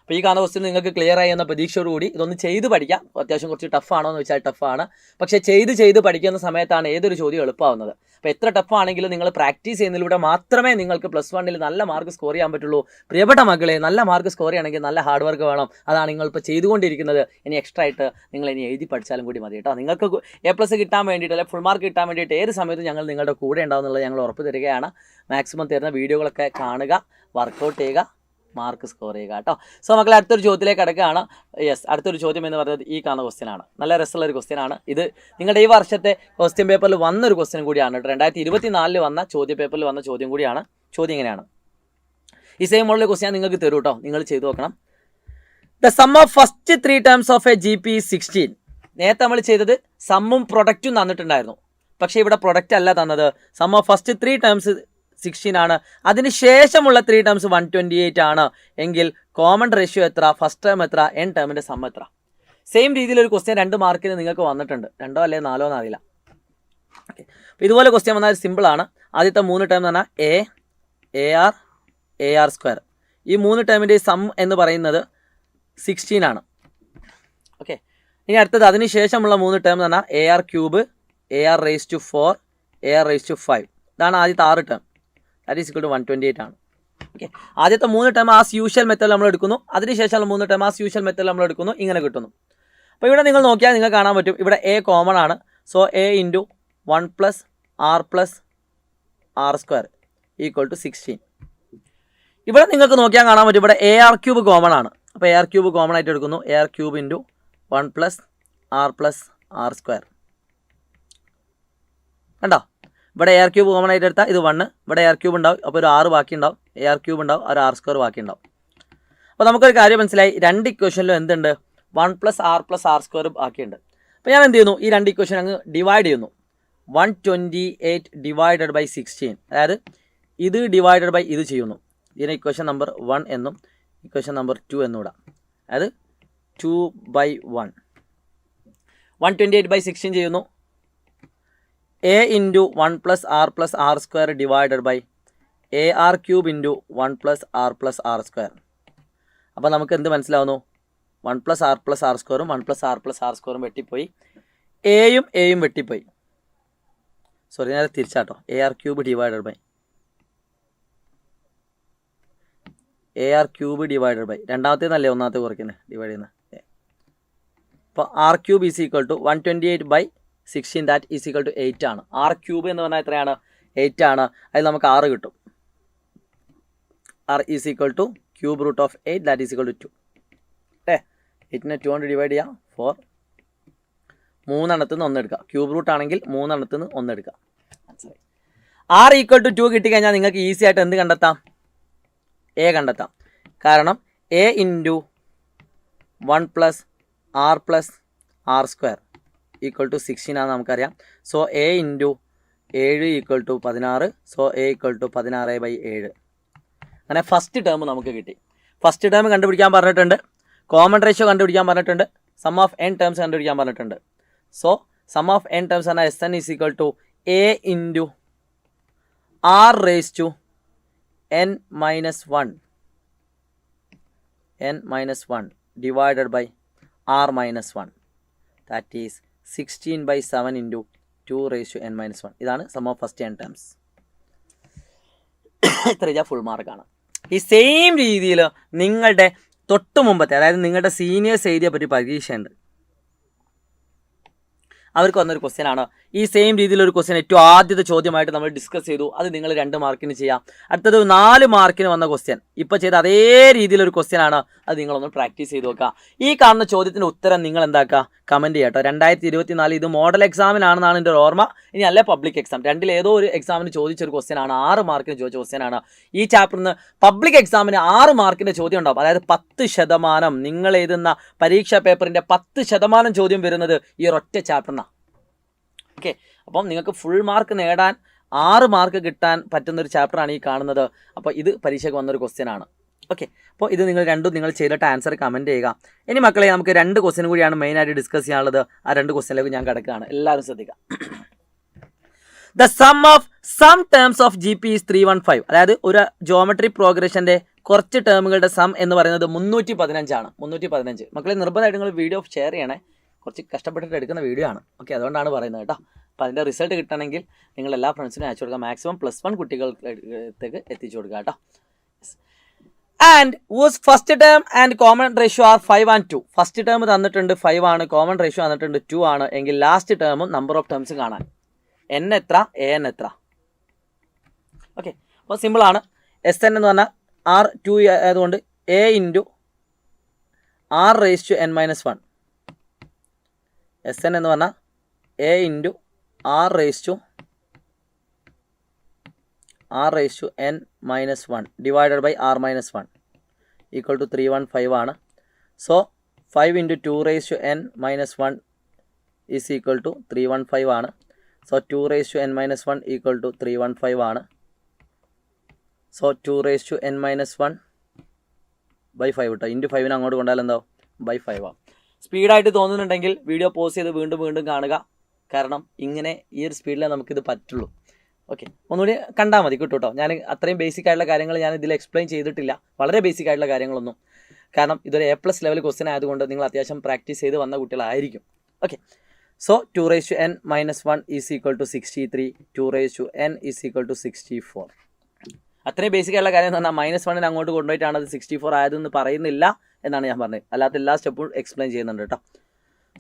അപ്പോൾ ഈ കാണുന്ന ക്വസ്റ്റ്യൻ നിങ്ങൾക്ക് ക്ലിയർ ആയി എന്ന പ്രതീക്ഷയോടുകൂടി ഇതൊന്ന് ചെയ്ത് പഠിക്കാം. അത്യാവശ്യം കുറച്ച് ടഫാണോ എന്ന് വെച്ചാൽ ടഫാണ്. പക്ഷേ ചെയ്ത് പഠിക്കുന്ന സമയത്താണ് ഏതൊരു ചോദ്യം എളുപ്പമാവുന്നത്. അപ്പോൾ എത്ര ടഫാണെങ്കിലും നിങ്ങൾ പ്രാക്ടീസ് ചെയ്യുന്നതിലൂടെ മാത്രമേ നിങ്ങൾക്ക് +1 നല്ല മാർക്ക് സ്കോർ ചെയ്യാൻ പറ്റുള്ളൂ. പ്രിയപ്പെട്ട മക്കളെ, നല്ല മാർക്ക് സ്കോർ ചെയ്യണമെങ്കിൽ നല്ല ഹാർഡ് വർക്ക് വേണം. അതാണ് നിങ്ങളിപ്പോൾ ചെയ്തുകൊണ്ടിരിക്കുന്നത്. ഇനി എക്സ്ട്രാ ആയിട്ട് നിങ്ങൾ ഇനി എഴുതി പഠിച്ചാലും കൂടി മതി കേട്ടോ. നിങ്ങൾക്ക് A+ കിട്ടാൻ വേണ്ടിയിട്ട് അല്ലെങ്കിൽ ഫുൾ മാർക്ക് കിട്ടാൻ വേണ്ടിയിട്ട് ഏത് സമയത്തും ഞങ്ങൾ നിങ്ങളുടെ കൂടെ ഉണ്ടാവും എന്നുള്ളത് ഞങ്ങൾ ഉറപ്പ് തരികയാണ്. മാക്സിമം തരുന്ന വീഡിയോകളൊക്കെ കാണുക, വർക്കൗട്ട് ചെയ്യുക, മാർക്ക് സ്കോർ ചെയ്യുക കേട്ടോ. സോ മക്കളെ, അടുത്തൊരു ചോദ്യത്തിലേക്ക് കിടക്കുകയാണ്. യെസ്, അടുത്തൊരു ചോദ്യം എന്ന് പറയുന്നത് ഈ കാണുന്ന ക്വസ്റ്റ്യൻ ആണ്. നല്ല രസമുള്ളൊരു ക്വസ്റ്റ്യൻ ആണ്. ഇത് നിങ്ങളുടെ ഈ വർഷത്തെ ക്വസ്റ്റ്യൻ പേപ്പറിൽ വന്നൊരു ക്വസ്റ്റ്യൻ കൂടിയാണ്. 2024 വന്ന ചോദ്യ പേപ്പറിൽ വന്ന ചോദ്യം കൂടിയാണ്. ചോദ്യം ഇങ്ങനെയാണ്. ഈ സെയിം മോഡൽ ക്വസ്റ്റ്യൻ നിങ്ങൾക്ക് തരും കേട്ടോ. നിങ്ങൾ ചെയ്തു നോക്കണം. The sum of first 3 terms of A GP 16. നേരത്തെ നമ്മൾ ചെയ്തത് സമ്മും പ്രൊഡക്റ്റും തന്നിട്ടുണ്ടായിരുന്നു. പക്ഷേ ഇവിടെ പ്രൊഡക്റ്റ് അല്ല തന്നത്. സം ഓഫ് ഫസ്റ്റ് 3 ടേംസ് 16 ആണ്. അതിന് ശേഷമുള്ള 3 ടേംസ് 128 ആണ് എങ്കിൽ കോമൺ റേഷ്യോ എത്ര? ഫസ്റ്റ് ടേം എത്ര? എൻ ടേമിൻ്റെ സം എത്ര? സെയിം രീതിയിലൊരു ക്വസ്റ്റ്യൻ 2 മാർക്കിന് നിങ്ങൾക്ക് വന്നിട്ടുണ്ട്. 2 അല്ലെങ്കിൽ 4 എന്നറിയില്ല. ഓക്കെ, അപ്പോൾ ഇതുപോലെ ക്വസ്റ്റ്യൻ വന്നാൽ സിമ്പിളാണ്. ആദ്യത്തെ 3 ടേം എന്ന് പറഞ്ഞാൽ AR സ്ക്വയർ. ഈ 3 ടേമിൻ്റെ സം എന്ന് പറയുന്നത് 16 ആണ്. ഓക്കെ, ഇനി അടുത്തത് അതിന് ശേഷമുള്ള 3 ടേം എന്ന് പറഞ്ഞാൽ AR cube, AR raise to 4, AR raise to 5. ഇതാണ് ആദ്യത്തെ 6 term. That is equal to 128 ആണ്. ഓക്കെ, ആദ്യത്തെ 3 ടേം ആസ് യൂഷ്വൽ മെത്തേഡ് നമ്മൾ എടുക്കുന്നു. അതിനുശേഷമുള്ള 3 ടേം ആസ് യൂഷ്വൽ മെത്തേഡ് നമ്മൾ എടുക്കുന്നു. ഇങ്ങനെ കിട്ടുന്നു. അപ്പോൾ ഇവിടെ നിങ്ങൾ നോക്കിയാൽ നിങ്ങൾക്ക് കാണാൻ പറ്റും. ഇവിടെ A കോമൺ ആണ്. So A into 1 + R + R square equal to 16. ഇവിടെ നിങ്ങൾക്ക് നോക്കിയാൽ കാണാൻ പറ്റും. ഇവിടെ AR ക്യൂബ് കോമൺ ആണ്. അപ്പോൾ AR ക്യൂബ് കോമൺ ആയിട്ട് എടുക്കുന്നു. AR cube into 1 + R + R square. കണ്ടോ? ഇവിടെ AR ക്യൂബ് കോമൺ ആയിട്ട് എടുത്താൽ ഇത് 1. ഇവിടെ AR ക്യൂബ് ഉണ്ടാവും. അപ്പോൾ ഒരു 6 ബാക്കി ഉണ്ടാവും. AR ക്യൂബ് ഉണ്ടാവും. ഒരു R സ്ക്വയർ ബാക്കി ഉണ്ടാവും. അപ്പോൾ നമുക്കൊരു കാര്യം മനസ്സിലായി. 2 ഇക്വേഷനിലും എന്തുണ്ട്? 1 + R + R സ്ക്വയർ ബാക്കിയുണ്ട്. അപ്പോൾ ഞാൻ എന്ത് ചെയ്യുന്നു? ഈ 2 ഇക്വേഷൻ അങ്ങ് ഡിവൈഡ് ചെയ്യുന്നു. 128 ഡിവൈഡഡ് ബൈ 16. അതായത് ഇത് ഡിവൈഡഡ് ബൈ ഇത് ചെയ്യുന്നു. ഇതിനെ ഇക്വേഷൻ നമ്പർ 1 എന്നും ഇക്വേഷൻ നമ്പർ 2 എന്നും ഇടാം. അതായത് 2/1. 128/16 ചെയ്യുന്നു. A into 1 + R + R square divided by AR cube into 1 + R + R square. അപ്പോൾ നമുക്ക് എന്ത് മനസ്സിലാവുന്നു? 1 + r + r²ഉം 1 + r + r² വെട്ടിപ്പോയി, എയും വെട്ടിപ്പോയി. സോറി, നേരെ തിരിച്ചാട്ടോ. AR³ ഡിവൈഡഡ് ബൈ രണ്ടാമത്തേന്നല്ലേ ഒന്നാമത്തെ കുറയ്ക്കുന്നത് ഡിവൈഡ് ചെയ്യുന്നത്. അപ്പോൾ r³ = 128/16, that is equal to 8 ആണ്. r³ എന്ന് പറഞ്ഞാൽ എത്രയാണ്? 8 ആണ്. അതിൽ നമുക്ക് 6 കിട്ടും. r is equal to √8, that is equal to 2 അല്ലേ? 8നെ 2 കൊണ്ട് ഡിവൈഡ് ചെയ്യാം. 4, 3 എണ്ണത്തിൽ നിന്ന് 1 എടുക്കുക. ക്യൂബ് റൂട്ട് ആണെങ്കിൽ 3 എണ്ണത്തിൽ നിന്ന് 1 എടുക്കുക. മനസ്സിലായി? r = 2 കിട്ടിക്കഴിഞ്ഞാൽ നിങ്ങൾക്ക് ഈസി ആയിട്ട് എന്ത് കണ്ടെത്താം? a കണ്ടെത്താം. കാരണം a × 1 + r + r² = 16 ആണെന്ന് നമുക്കറിയാം. So a × 7 = 16. So a = 16/7. അങ്ങനെ ഫസ്റ്റ് ടേം നമുക്ക് കിട്ടി. ഫസ്റ്റ് ടേം കണ്ടുപിടിക്കാൻ പറഞ്ഞിട്ടുണ്ട്, കോമൺ റേഷ്യോ കണ്ടുപിടിക്കാൻ പറഞ്ഞിട്ടുണ്ട്, സം ഓഫ് n ടേംസ് കണ്ടുപിടിക്കാൻ പറഞ്ഞിട്ടുണ്ട്. So sum of n terms ആണ് Sn = a × r⁻n−1 divided by r−1, that is 16/7 × 2⁻n−1. ഇതാണ് sum of first n terms. ഇത്ര ഫുൾ മാർക്കാണ്. ഈ സെയിം രീതിയിൽ നിങ്ങളുടെ തൊട്ട് മുമ്പത്തെ, അതായത് നിങ്ങളുടെ സീനിയേഴ്സ് എഴുതിയ പറ്റി പരീക്ഷയുണ്ട്, അവർക്ക് വന്നൊരു ക്വസ്റ്റ്യൻ ആണ്. ഈ സെയിം രീതിയിലൊരു ക്വസ്റ്റ്യൻ ഏറ്റവും ആദ്യത്തെ ചോദ്യമായിട്ട് നമ്മൾ ഡിസ്കസ് ചെയ്തു. അത് നിങ്ങൾ 2 മാർക്കിന് ചെയ്യാം. അടുത്തത് 4 മാർക്കിന് വന്ന ക്വസ്റ്റ്യൻ, ഇപ്പോൾ ചെയ്ത അതേ രീതിയിലൊരു ക്വസ്റ്റ്യൻ ആണ്. അത് നിങ്ങളൊന്ന് പ്രാക്ടീസ് ചെയ്ത് നോക്കുക. ഈ കാണുന്ന ചോദ്യത്തിൻ്റെ ഉത്തരം നിങ്ങൾ എന്താക്കുക? കമൻറ്റ് ചെയ്യാം കേട്ടോ. 2024 ഇത് മോഡൽ എക്സാമിനാണെന്നാണ് എൻ്റെ ഒരു ഓർമ്മ. ഇനി അല്ല പബ്ലിക് എക്സാം, രണ്ടിലേതോ ഒരു എക്സാമിന് ചോദിച്ചൊരു ക്വസ്റ്റ്യൻ ആണ്. 6 മാർക്കിന് ചോദിച്ച ക്വസ്റ്റ്യൻ ആണ്. ഈ ചാപ്റ്ററിൽ നിന്ന് പബ്ലിക് എക്സാമിന് 6 മാർക്കിൻ്റെ ചോദ്യം ഉണ്ടാവും. അതായത് 10% നിങ്ങൾ എഴുതുന്ന പരീക്ഷാ പേപ്പറിൻ്റെ 10% ചോദ്യം വരുന്നത് ഈ ഒരൊറ്റ ചാപ്റ്ററിനാണ്. ഓക്കെ, അപ്പം നിങ്ങൾക്ക് ഫുൾ മാർക്ക് നേടാൻ 6 മാർക്ക് കിട്ടാൻ പറ്റുന്നൊരു ചാപ്റ്ററാണ് ഈ കാണുന്നത്. അപ്പോൾ ഇത് പരീക്ഷയ്ക്ക് വന്നൊരു ക്വസ്റ്റ്യൻ ആണ്. ഓക്കെ, അപ്പോൾ ഇത് നിങ്ങൾ രണ്ടും നിങ്ങൾ ചെയ്തിട്ട് ആൻസർ കമൻറ്റ് ചെയ്യുക. ഇനി മക്കളെ, നമുക്ക് 2 ക്വസ്റ്റ്യൻ കൂടിയാണ് മെയിനായിട്ട് ഡിസ്കസ് ചെയ്യാനുള്ളത്. ആ 2 ക്വസ്റ്റ്യനിലേക്ക് ഞാൻ കിടക്കുകയാണ്. എല്ലാവരും ശ്രദ്ധിക്കുക. The sum of sum terms of GP is 315. അതായത് ഒരു ജോമെട്രി പ്രോഗ്രഷൻ്റെ കുറച്ച് ടേമുകളുടെ സം എന്ന് പറയുന്നത് 315 ആണ്. 315 മക്കളെ, നിർബന്ധമായിട്ട് നിങ്ങൾ വീഡിയോ ഷെയർ ചെയ്യണേ. കുറച്ച് കഷ്ടപ്പെട്ടിട്ട് എടുക്കുന്ന വീഡിയോ ആണ്. ഓക്കെ, അതുകൊണ്ടാണ് പറയുന്നത് കേട്ടോ. അപ്പോൾ അതിൻ്റെ റിസൾട്ട് കിട്ടണമെങ്കിൽ നിങ്ങൾ എല്ലാ ഫ്രണ്ട്സിനും അയച്ചു കൊടുക്കുക. മാക്സിമം +1 കുട്ടികൾക്ക് എത്തിച്ചു കൊടുക്കുക കേട്ടോ. And whose first term and common ratio are 5 and 2. First term തന്നിട്ടുണ്ട് 5 ആണ്, കോമൺ റേഷ്യോ തന്നിട്ടുണ്ട് 2 ആണ്. എങ്കിൽ ലാസ്റ്റ് ടേമും നമ്പർ ഓഫ് ടേംസും കാണാൻ n എത്ര, an എത്ര. ഓക്കെ, അപ്പോൾ സിമ്പിളാണ്. Sn എന്ന് പറഞ്ഞാൽ r2 ആയതുകൊണ്ട് a × r⁻n−1. Sn എന്ന് പറഞ്ഞാൽ a × r⁻n−1 divided by r−1 = 315 ആണ്. So 5 × 2⁻n−1 is equal to 315 ആണ്. സോ 2⁻n−1 = 315 ആണ്. സോ 2⁻n−1/5 കേട്ടോ. × 5 അങ്ങോട്ട് കൊണ്ടാൽ എന്താവും? /5 ആവും. സ്പീഡായിട്ട് തോന്നുന്നുണ്ടെങ്കിൽ വീഡിയോ പോസ് ചെയ്ത് വീണ്ടും കാണുക. കാരണം ഇങ്ങനെ ഈ ഒരു സ്പീഡിലേ നമുക്കിത് പറ്റുള്ളൂ. ഓക്കെ, ഒന്നുകൂടി കണ്ടാൽ മതി കേട്ടോ. ഞാൻ അത്രയും ബേസിക് ആയിട്ടുള്ള കാര്യങ്ങൾ ഞാൻ ഇതിൽ എക്സ്പ്ലെയിൻ ചെയ്തിട്ടില്ല, വളരെ ബേസിക് ആയിട്ടുള്ള കാര്യങ്ങളൊന്നും. കാരണം ഇതൊരു A+ ലെവൽ ക്വസ്റ്റ്യൻ ആയതുകൊണ്ട് നിങ്ങൾ അത്യാവശ്യം പ്രാക്ടീസ് ചെയ്ത് വന്ന കുട്ടികളായിരിക്കും. Okay, so 2⁻n−1 is equal to 63, 2⁻n is equal to 64. അത്രയും ബേസിക് ആയിട്ടുള്ള കാര്യം എന്ന് പറഞ്ഞാൽ -1 അങ്ങോട്ട് കൊണ്ടുപോയിട്ടാണ് അത് 64 ആയതെന്ന് പറയുന്നില്ല എന്നാണ് ഞാൻ പറഞ്ഞത്. അല്ലാത്ത എല്ലാ സ്റ്റെപ്പും എക്സ്പ്ലെയിൻ ചെയ്യുന്നുണ്ട് കേട്ടോ.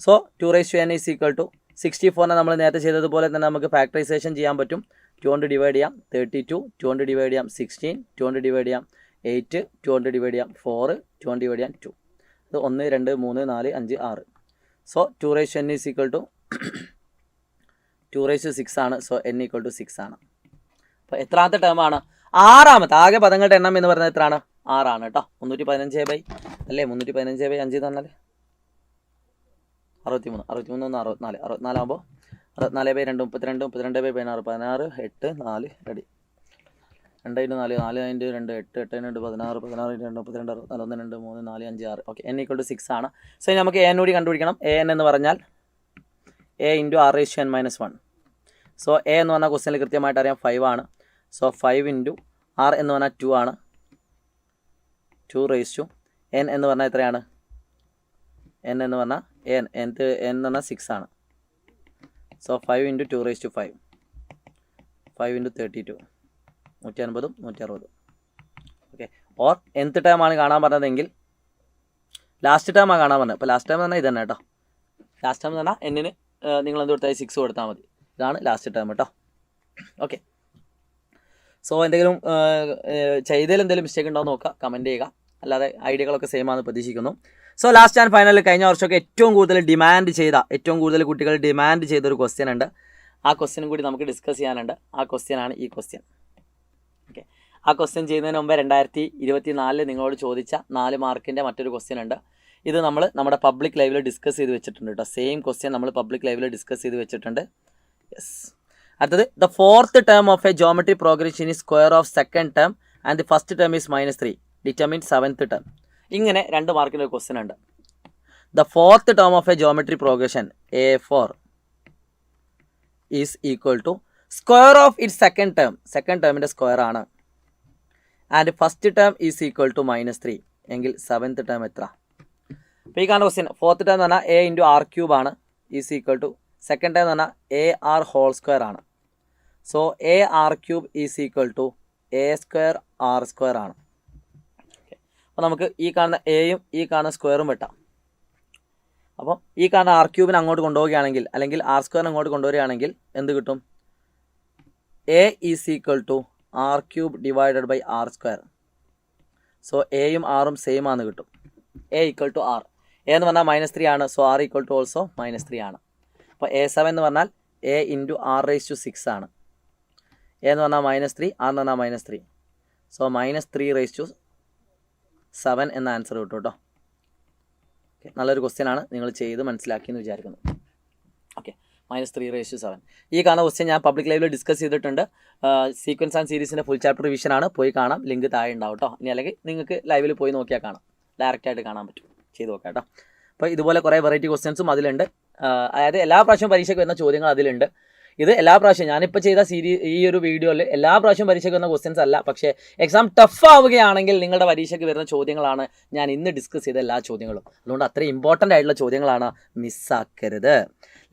So 2⁻n is equal to 64നെ നമ്മൾ നേരത്തെ ചെയ്തതുപോലെ തന്നെ നമുക്ക് ഫാക്ടറൈസേഷൻ ചെയ്യാൻ പറ്റും. 2 കൊണ്ട് ഡിവൈഡ് ചെയ്യാം 32, 2 കൊണ്ട് ഡിവൈഡ് ചെയ്യാം 16, 2 കൊണ്ട് ഡിവൈഡ് ചെയ്യാം 8, 2 കൊണ്ട് ഡിവൈഡ് ചെയ്യാം 4, 2 കൊണ്ട് ഡിവൈഡ് ചെയ്യാം 2. അത് 1, 2, 3, 4, 5, 6. So 2⁻n is equal to 2⁻6 ആണ്. സോ n = 6 ആണ്. അപ്പോൾ എത്രാമത്തെ ടേമാണ്? 6ാമത്തെ. ആകെ പദങ്ങളുടെ എണ്ണം എന്ന് പറയുന്നത് എത്രയാണ്? 6 ആണ് കേട്ടോ. 315 അല്ലേ, 315/5 എന്ന് പറഞ്ഞാൽ 63, 63 1 64, 64 ആകുമ്പോൾ 64/2 32, 32/16 16, 8, 4 റെഡി. 2 × 4 4 × 2 8, 8 × 2 16, 16 × 2 32, 64 1 2 3 4 5 6. ഓക്കെ, n = 6 ആണ്. സോ നമുക്ക് an കൂടി കണ്ടുപിടിക്കണം. an എന്ന് പറഞ്ഞാൽ a × r⁻n−1. സോ a എന്ന് പറഞ്ഞാൽ ക്വസ്റ്റ്യനിൽ കൃത്യമായിട്ട് അറിയാം 5 ആണ്. സോ 5 × r എന്ന് പറഞ്ഞാൽ 2 ആണ്. 2⁻n എൻ എന്ന് പറഞ്ഞാൽ എത്രയാണ്? എൻ എന്ന് പറഞ്ഞാൽ എൻ എന്ന് പറഞ്ഞാൽ 6 ആണ്. So 5 × 2⁵5 5 × 32 150 160. Okay. Or nth term ആണ് കാണാൻ പറഞ്ഞതെങ്കിൽ ലാസ്റ്റ് ടേമാണ് കാണാൻ പറഞ്ഞത്. അപ്പോൾ ലാസ്റ്റ് ടേം എന്ന് പറഞ്ഞാൽ ഇത് തന്നെ കേട്ടോ. ലാസ്റ്റ് ടേം എന്ന് പറഞ്ഞാൽ എന്നിന് നിങ്ങൾ എന്ത് കൊടുത്താൽ 6 കൊടുത്താൽ മതി. ഇതാണ് ലാസ്റ്റ് ടേം കേട്ടോ. ഓക്കെ. സോ എന്തെങ്കിലും ചെയ്തതിൽ എന്തെങ്കിലും മിസ്റ്റേക്ക് ഉണ്ടോ എന്ന് നോക്കുക, കമൻറ്റ് ചെയ്യുക. അല്ലാതെ ഐഡിയകളൊക്കെ സെയിം ആണെന്ന് പ്രതീക്ഷിക്കുന്നു. സോ ലാസ്റ്റ് ആൻഡ് ഫൈനലിൽ കഴിഞ്ഞ വർഷമൊക്കെ ഏറ്റവും കൂടുതൽ കുട്ടികൾ ഡിമാൻഡ് ചെയ്ത ഒരു ക്വസ്റ്റ്യൻ ഉണ്ട്. ആ ക്വസ്റ്റ്യനും കൂടി നമുക്ക് ഡിസ്കസ് ചെയ്യാനുണ്ട്. ആ ക്വസ്റ്റ്യനാണ് ഈ ക്വസ്റ്റ്യൻ. ഓക്കെ. ആ ക്വസ്റ്റ്യൻ ചെയ്യുന്നതിന് മുമ്പ് 2024 നിങ്ങളോട് ചോദിച്ച 4 മാർക്കിൻ്റെ മറ്റൊരു ക്വസ്റ്റ്യൻ ഉണ്ട്. ഇത് നമ്മൾ നമ്മുടെ പബ്ലിക് ലൈവിൽ ഡിസ്കസ് ചെയ്ത് വെച്ചിട്ടുണ്ട് കേട്ടോ. സെയിം ക്വസ്റ്റ്യൻ നമ്മൾ പബ്ലിക് ലൈവിൽ ഡിസ്കസ് ചെയ്ത് വെച്ചിട്ടുണ്ട്. യെസ്. അടുത്തത്, the 4th term of a geometric progression is square of 2nd term and the first term is -3. Determine 7th term. ഇങ്ങനെ 2 മാർക്കിൻ്റെ ഒരു ക്വസ്റ്റ്യൻ ഉണ്ട്. The 4th term of a geometric progression A4 is equal to square of it second ടേമിൻ്റെ square ആണ്. And first term is equal to -3 എങ്കിൽ 7th term എത്ര? അപ്പോൾ ഈ കാണുന്ന ക്വസ്റ്റ്യൻ 4th ടേം എന്ന് പറഞ്ഞാൽ A × R³ ആണ്. Is equal to second term എന്ന് പറഞ്ഞാൽ AR² ആണ്. So AR³ is equal to A² R² ആണ്. അപ്പോൾ നമുക്ക് ഈ കാണുന്ന എയും ഈ കാണുന്ന സ്ക്വയറും വെട്ടാം. അപ്പോൾ ഈ കാണുന്ന R³ അങ്ങോട്ട് കൊണ്ടുപോവുകയാണെങ്കിൽ അല്ലെങ്കിൽ R² അങ്ങോട്ട് കൊണ്ടുവരികയാണെങ്കിൽ എന്ത് കിട്ടും? A is equal to R³ divided by R². So എയും ആറും സെയിം ആണെന്ന് കിട്ടും. A equal to R. A എന്ന് പറഞ്ഞാൽ -3 ആണ്. So R equal to also -3 ആണ്. അപ്പോൾ A7 എന്ന് പറഞ്ഞാൽ A × R⁶ ആണ്. A എന്ന് പറഞ്ഞാൽ -3, R എന്ന് പറഞ്ഞാൽ -3. സോ -3�7 എന്ന ആൻസർ കിട്ടും കേട്ടോ. ഓക്കെ. നല്ലൊരു ക്വസ്റ്റ്യൻ ആണ്. നിങ്ങൾ ചെയ്ത് മനസ്സിലാക്കിയെന്ന് വിചാരിക്കുന്നു. ഓക്കെ. -3�7. ഈ കാണുന്ന ക്വസ്റ്റ്യൻ ഞാൻ പബ്ലിക് ലൈവിൽ ഡിസ്കസ് ചെയ്തിട്ടുണ്ട്. സീക്വൻസ് ആൻഡ് സീരീസിൻ്റെ ഫുൾ ചാപ്റ്റർ റിവിഷൻ ആണ്. പോയി കാണാം. ലിങ്ക് താഴെ ഉണ്ടാവും കേട്ടോ. ഇനി അല്ലെങ്കിൽ നിങ്ങൾക്ക് ലൈവിൽ പോയി നോക്കിയാൽ കാണാം. ഡയറക്റ്റായിട്ട് കാണാൻ പറ്റും. ചെയ്ത് നോക്കാം കേട്ടോ. അപ്പോൾ ഇതുപോലെ കുറേ വെറൈറ്റി ക്വസ്റ്റ്യൻസും അതിലുണ്ട്. അതായത് എല്ലാ പ്രാവശ്യവും പരീക്ഷയ്ക്ക് വരുന്ന ചോദ്യങ്ങൾ അതിലുണ്ട്. ഇത് എല്ലാ പ്രാവശ്യം ഞാനിപ്പോൾ ചെയ്ത ഈ ഒരു വീഡിയോയിൽ എല്ലാ പ്രാവശ്യം പരീക്ഷയ്ക്ക് വരുന്ന ക്വസ്റ്റ്യൻസ് അല്ല. പക്ഷേ എക്സാം ടഫ് ആവുകയാണെങ്കിൽ നിങ്ങളുടെ പരീക്ഷയ്ക്ക് വരുന്ന ചോദ്യങ്ങളാണ് ഞാൻ ഇന്ന് ഡിസ്കസ് ചെയ്ത എല്ലാ ചോദ്യങ്ങളും. അതുകൊണ്ട് അത്രയും ഇമ്പോർട്ടൻ്റ് ആയിട്ടുള്ള ചോദ്യങ്ങളാണ്, മിസ്സാക്കരുത്.